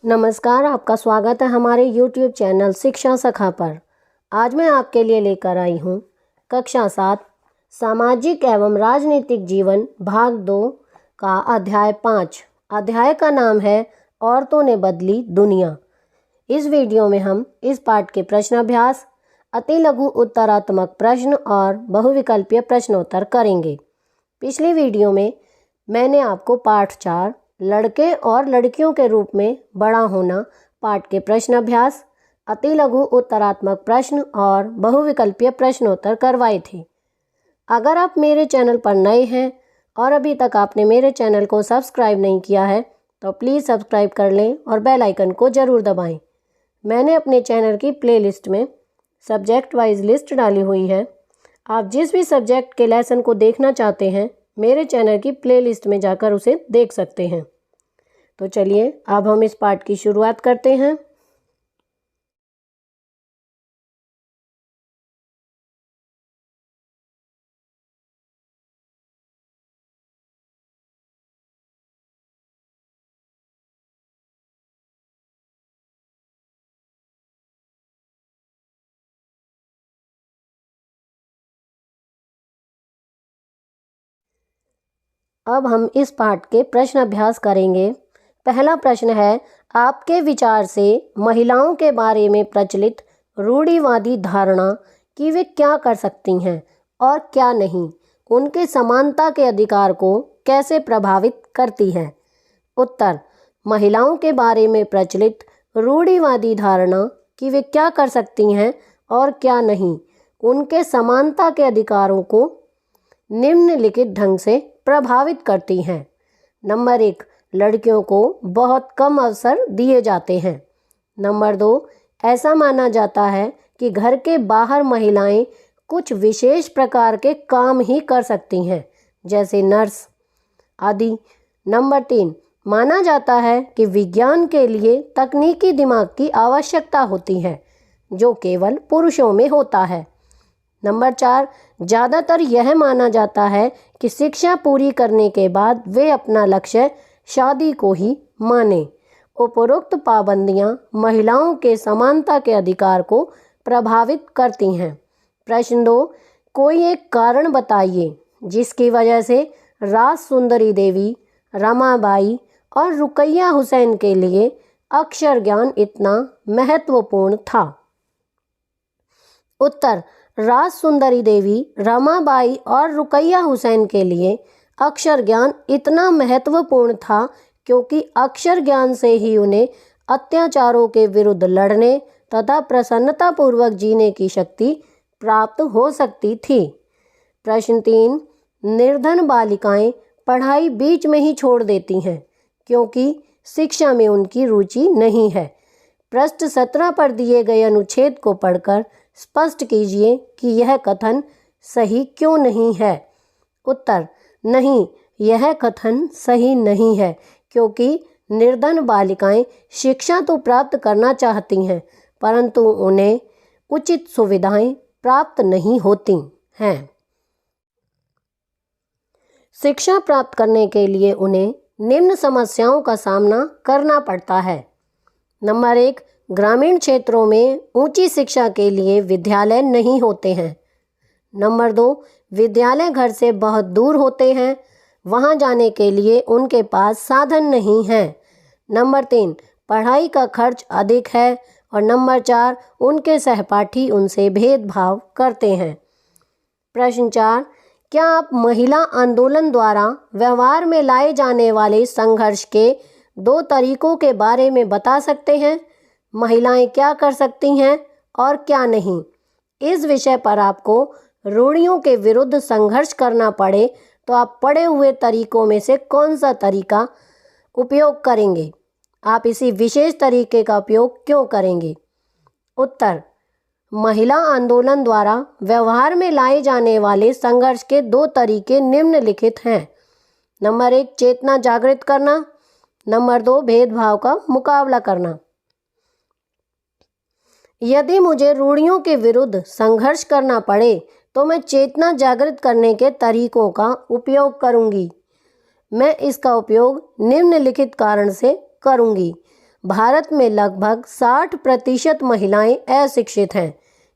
नमस्कार, आपका स्वागत है हमारे YouTube चैनल शिक्षा सखा पर। आज मैं आपके लिए लेकर आई हूँ कक्षा 7 सामाजिक एवं राजनीतिक जीवन भाग 2 का अध्याय 5। अध्याय का नाम है औरतों ने बदली दुनिया। इस वीडियो में हम इस पाठ के प्रश्नाभ्यास, अति लघु उत्तरात्मक प्रश्न और बहुविकल्पीय प्रश्नोत्तर करेंगे। पिछली वीडियो में मैंने आपको पाठ 4 लड़के और लड़कियों के रूप में बड़ा होना पाठ के प्रश्नाभ्यास, अति लघु उत्तरात्मक प्रश्न और बहुविकल्पीय प्रश्नोत्तर करवाए थे। अगर आप मेरे चैनल पर नए हैं और अभी तक आपने मेरे चैनल को सब्सक्राइब नहीं किया है तो प्लीज़ सब्सक्राइब कर लें और बेल आइकन को ज़रूर दबाएं। मैंने अपने चैनल की प्लेलिस्ट में सब्जेक्ट वाइज लिस्ट डाली हुई है। आप जिस भी सब्जेक्ट के लेसन को देखना चाहते हैं मेरे चैनल की प्लेलिस्ट में जाकर उसे देख सकते हैं। तो चलिए अब हम इस पाठ की शुरुआत करते हैं। अब हम इस पाठ के प्रश्न अभ्यास करेंगे। पहला प्रश्न है, आपके विचार से महिलाओं के बारे में प्रचलित रूढ़िवादी धारणा कि वे क्या कर सकती हैं और क्या नहीं, उनके समानता के अधिकार को कैसे प्रभावित करती है। उत्तर, महिलाओं के बारे में प्रचलित रूढ़िवादी धारणा कि वे क्या कर सकती हैं और क्या नहीं, उनके समानता के अधिकारों को निम्नलिखित ढंग से प्रभावित करती हैं। नंबर 1, लड़कियों को बहुत कम अवसर दिए जाते हैं। नंबर 2, ऐसा माना जाता है कि घर के बाहर महिलाएं कुछ विशेष प्रकार के काम ही कर सकती हैं, जैसे नर्स आदि। नंबर 3, माना जाता है कि विज्ञान के लिए तकनीकी दिमाग की आवश्यकता होती है, जो केवल पुरुषों में होता है। नंबर 4, ज़्यादातर यह माना जाता है कि शिक्षा पूरी करने के बाद वे अपना लक्ष्य शादी को ही माने। उपरोक्त पाबंदियां महिलाओं के समानता के अधिकार को प्रभावित करती हैं। प्रश्न 2, कोई एक कारण बताइए जिसकी वजह से राज सुंदरी देवी, रमाबाई और रुकैया हुसैन के लिए अक्षर ज्ञान इतना महत्वपूर्ण था। उत्तर, राज सुंदरी देवी, रमाबाई और रुकैया हुसैन के लिए अक्षर ज्ञान इतना महत्वपूर्ण था क्योंकि अक्षर ज्ञान से ही उन्हें अत्याचारों के विरुद्ध लड़ने तथा प्रसन्नतापूर्वक जीने की शक्ति प्राप्त हो सकती थी। प्रश्न 3, निर्धन बालिकाएं पढ़ाई बीच में ही छोड़ देती हैं क्योंकि शिक्षा में उनकी रुचि नहीं है। पृष्ठ 17 पर दिए गए अनुच्छेद को पढ़कर स्पष्ट कीजिए कि यह कथन सही क्यों नहीं है। उत्तर, नहीं, यह कथन सही नहीं है क्योंकि निर्धन बालिकाएं शिक्षा तो प्राप्त करना चाहती हैं परंतु उन्हें उचित सुविधाएं प्राप्त नहीं होती हैं। शिक्षा प्राप्त करने के लिए उन्हें निम्न समस्याओं का सामना करना पड़ता है। नंबर 1, ग्रामीण क्षेत्रों में ऊंची शिक्षा के लिए विद्यालय नहीं होते हैं। नंबर 2, विद्यालय घर से बहुत दूर होते हैं, वहां जाने के लिए उनके पास साधन नहीं है। नंबर 3, पढ़ाई का खर्च अधिक है और नंबर 4, उनके सहपाठी उनसे भेदभाव करते हैं। प्रश्न 4, क्या आप महिला आंदोलन द्वारा व्यवहार में लाए जाने वाले संघर्ष के 2 तरीकों के बारे में बता सकते हैं? महिलाएं क्या कर सकती हैं और क्या नहीं। इस विषय पर आपको रूढ़ियों के विरुद्ध संघर्ष करना पड़े तो आप पढ़े हुए तरीकों में से कौन सा तरीका उपयोग करेंगे? आप इसी विशेष तरीके का उपयोग क्यों करेंगे? उत्तर, महिला आंदोलन द्वारा व्यवहार में लाए जाने वाले संघर्ष के 2 तरीके निम्नलिखित हैं। नंबर 1, चेतना जागृत करना। नंबर 2, भेदभाव का मुकाबला करना। यदि मुझे रूढ़ियों के विरुद्ध संघर्ष करना पड़े तो मैं चेतना जागृत करने के तरीकों का उपयोग करूंगी। मैं इसका उपयोग निम्नलिखित कारण से करूंगी। भारत में लगभग 60% महिलाएं अशिक्षित हैं।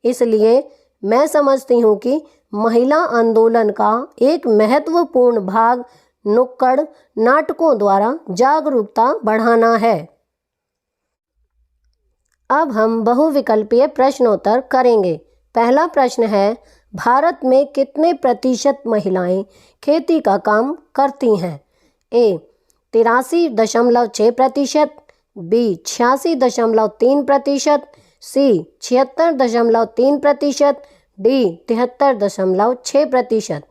इसलिए मैं समझती हूँ कि महिला आंदोलन का एक महत्वपूर्ण भाग नुक्कड़ नाटकों द्वारा जागरूकता बढ़ाना है। अब हम बहुविकल्पीय प्रश्नोत्तर करेंगे। पहला प्रश्न है, भारत में कितने प्रतिशत महिलाएं खेती का काम करती हैं? ए 83.6%, बी 86.3%, सी 76.3%, डी 73.6%।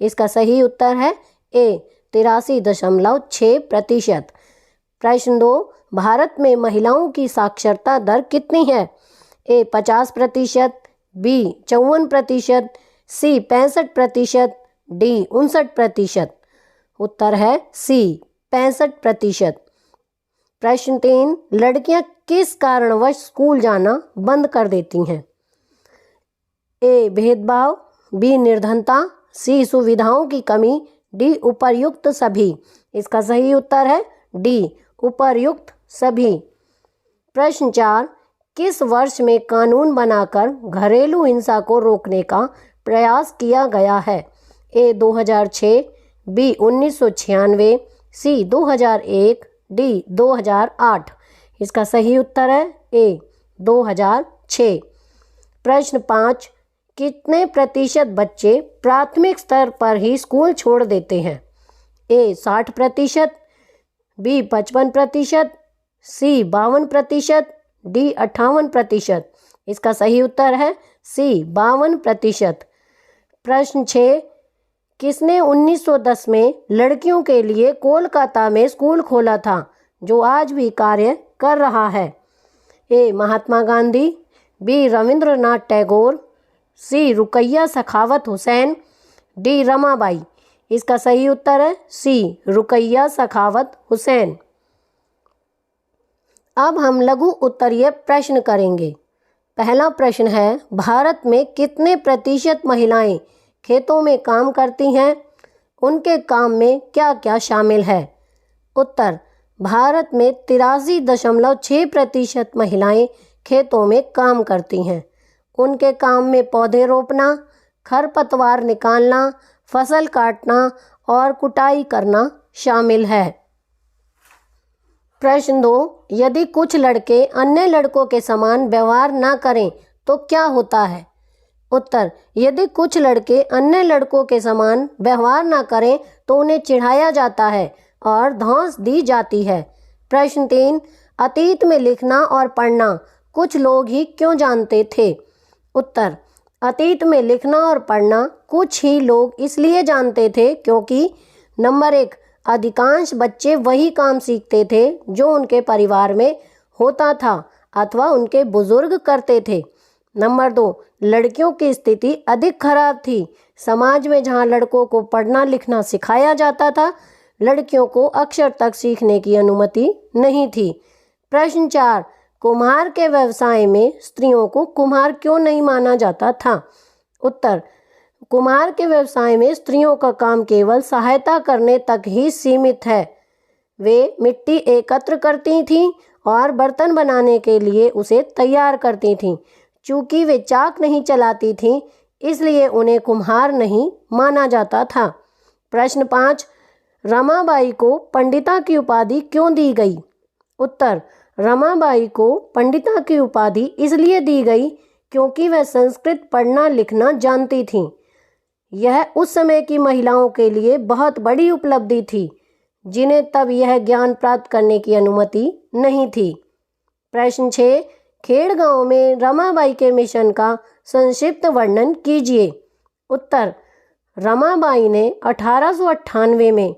इसका सही उत्तर है ए 83.6%। प्रश्न 2, भारत में महिलाओं की साक्षरता दर कितनी है? ए 50%, बी 54%, सी 65%, डी 59%। उत्तर है सी 65%। प्रश्न 3, लड़कियां किस कारणवश स्कूल जाना बंद कर देती हैं? ए भेदभाव, बी निर्धनता, सी सुविधाओं की कमी, डी उपर्युक्त सभी। इसका सही उत्तर है डी उपर्युक्त सभी। प्रश्न 4, किस वर्ष में कानून बनाकर घरेलू हिंसा को रोकने का प्रयास किया गया है? ए 2006, बी 1996, सी 2001, डी 2008। इसका सही उत्तर है ए 2006। प्रश्न 5, कितने प्रतिशत बच्चे प्राथमिक स्तर पर ही स्कूल छोड़ देते हैं? ए 60%, बी 55%, सी 52%, डी 58%। इसका सही उत्तर है सी 52%। प्रश्न 6, किसने 1910 में लड़कियों के लिए कोलकाता में स्कूल खोला था जो आज भी कार्य कर रहा है? ए महात्मा गांधी, बी रविंद्रनाथ टैगोर, सी रुकैया सखावत हुसैन, डी रमाबाई। इसका सही उत्तर है सी रुकैया सखावत हुसैन। अब हम लघु उत्तरीय प्रश्न करेंगे। पहला प्रश्न है, भारत में कितने प्रतिशत महिलाएं खेतों में काम करती हैं? उनके काम में क्या क्या शामिल है? उत्तर, भारत में 83.6% महिलाएं खेतों में काम करती हैं। उनके काम में पौधे रोपना, खरपतवार निकालना, फसल काटना और कुटाई करना शामिल है। प्रश्न 2, यदि कुछ लड़के अन्य लड़कों के समान व्यवहार ना करें तो क्या होता है? उत्तर, यदि कुछ लड़के अन्य लड़कों के समान व्यवहार ना करें तो उन्हें चिढ़ाया जाता है और धौंस दी जाती है। प्रश्न 3, अतीत में लिखना और पढ़ना कुछ लोग ही क्यों जानते थे? उत्तर, अतीत में लिखना और पढ़ना कुछ ही लोग इसलिए जानते थे क्योंकि नंबर 1, अधिकांश बच्चे वही काम सीखते थे जो उनके परिवार में होता था अथवा उनके बुजुर्ग करते थे। नंबर 2, लड़कियों की स्थिति अधिक खराब थी। समाज में जहां लड़कों को पढ़ना लिखना सिखाया जाता था, लड़कियों को अक्षर तक सीखने की अनुमति नहीं थी। प्रश्न 4, कुम्हार के व्यवसाय में स्त्रियों को कुम्हार क्यों नहीं माना जाता था? उत्तर, कुम्हार के व्यवसाय में स्त्रियों का काम केवल सहायता करने तक ही सीमित है। वे मिट्टी एकत्र करती थीं और बर्तन बनाने के लिए उसे तैयार करती थीं। चूँकि वे चाक नहीं चलाती थीं, इसलिए उन्हें कुम्हार नहीं माना जाता था। प्रश्न 5, रमाबाई को पंडिता की उपाधि क्यों दी गई? उत्तर, रमाबाई को पंडिता की उपाधि इसलिए दी गई क्योंकि वह संस्कृत पढ़ना लिखना जानती थीं। यह उस समय की महिलाओं के लिए बहुत बड़ी उपलब्धि थी, जिन्हें तब यह ज्ञान प्राप्त करने की अनुमति नहीं थी। प्रश्न 6, खेड़ गांव में रमाबाई के मिशन का संक्षिप्त वर्णन कीजिए। उत्तर, रमाबाई ने 1898 में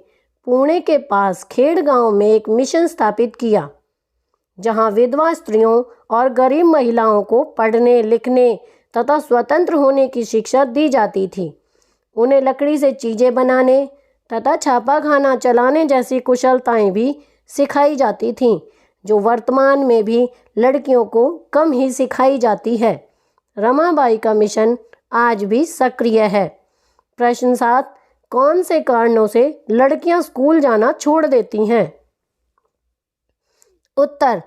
पुणे के पास खेड़ गांव में एक मिशन स्थापित किया, जहां विधवा स्त्रियों और गरीब महिलाओं को पढ़ने लिखने तथा स्वतंत्र होने की शिक्षा दी जाती थी। उन्हें लकड़ी से चीज़ें बनाने तथा छापाखाना चलाने जैसी कुशलताएं भी सिखाई जाती थीं, जो वर्तमान में भी लड़कियों को कम ही सिखाई जाती है। रमाबाई का मिशन आज भी सक्रिय है। प्रश्न 7, कौन से कारणों से लड़कियां स्कूल जाना छोड़ देती हैं? उत्तर,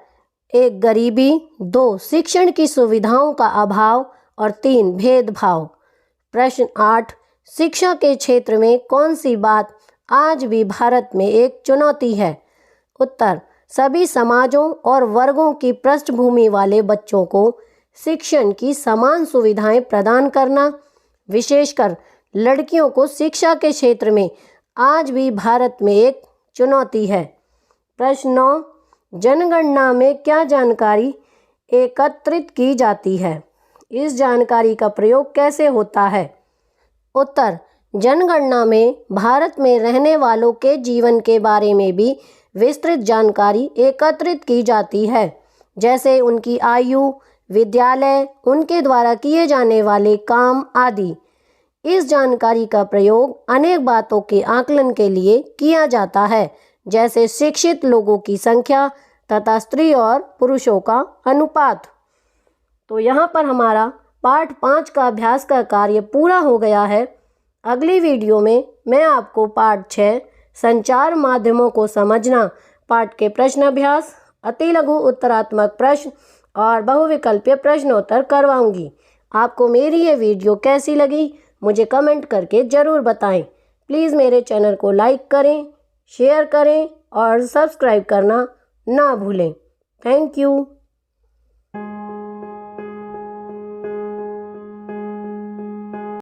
1 गरीबी, 2 शिक्षण की सुविधाओं का अभाव और 3 भेदभाव। प्रश्न 8, शिक्षा के क्षेत्र में कौन सी बात आज भी भारत में एक चुनौती है? उत्तर, सभी समाजों और वर्गों की पृष्ठभूमि वाले बच्चों को शिक्षण की समान सुविधाएं प्रदान करना, विशेषकर लड़कियों को शिक्षा के क्षेत्र में आज भी भारत में एक चुनौती है। प्रश्न 9, जनगणना में क्या जानकारी एकत्रित की जाती है? इस जानकारी का प्रयोग कैसे होता है? उत्तर, जनगणना में भारत में रहने वालों के जीवन के बारे में भी विस्तृत जानकारी एकत्रित की जाती है, जैसे उनकी आयु, विद्यालय, उनके द्वारा किए जाने वाले काम आदि। इस जानकारी का प्रयोग अनेक बातों के आकलन के लिए किया जाता है, जैसे शिक्षित लोगों की संख्या तथा स्त्री और पुरुषों का अनुपात। तो यहाँ पर हमारा पाठ 5 का अभ्यास का कार्य पूरा हो गया है। अगली वीडियो में मैं आपको पाठ 6 संचार माध्यमों को समझना पाठ के प्रश्न अभ्यास, अति लघु उत्तरात्मक प्रश्न और बहुविकल्पीय प्रश्नोत्तर करवाऊंगी। आपको मेरी ये वीडियो कैसी लगी मुझे कमेंट करके ज़रूर बताएं। प्लीज़ मेरे चैनल को लाइक करें, शेयर करें और सब्सक्राइब करना ना भूलें। Thank you.